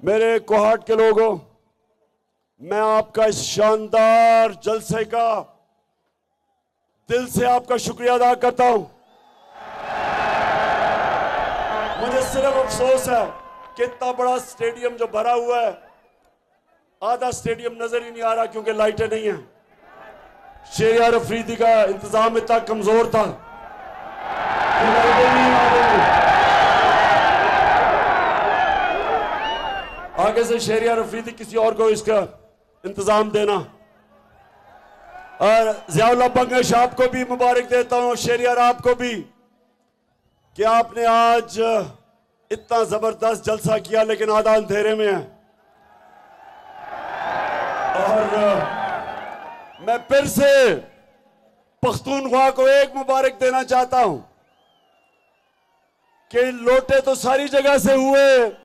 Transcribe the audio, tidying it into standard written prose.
मेरे कोहाट के लोगों, मैं आपका इस शानदार जलसे का दिल से आपका शुक्रिया अदा करता हूं। मुझे सिर्फ अफसोस है कि इतना बड़ा स्टेडियम जो भरा हुआ है, आधा स्टेडियम नजर ही नहीं आ रहा क्योंकि लाइटें नहीं हैं। शहरियार अफरीदी का इंतजाम इतना कमजोर था कि लाइटें नहीं आ रही। आगे से शहरियार अफरीदी किसी और को इसका इंतजाम देना। और ज़ियाउल्लाह बंगश आपको भी मुबारक देता हूं, शहरियार आपको भी, कि आपने आज इतना जबरदस्त जलसा किया लेकिन आधा अंधेरे में है। और मैं फिर से पख्तूनख्वा को एक मुबारक देना चाहता हूं कि लोटे तो सारी जगह से हुए,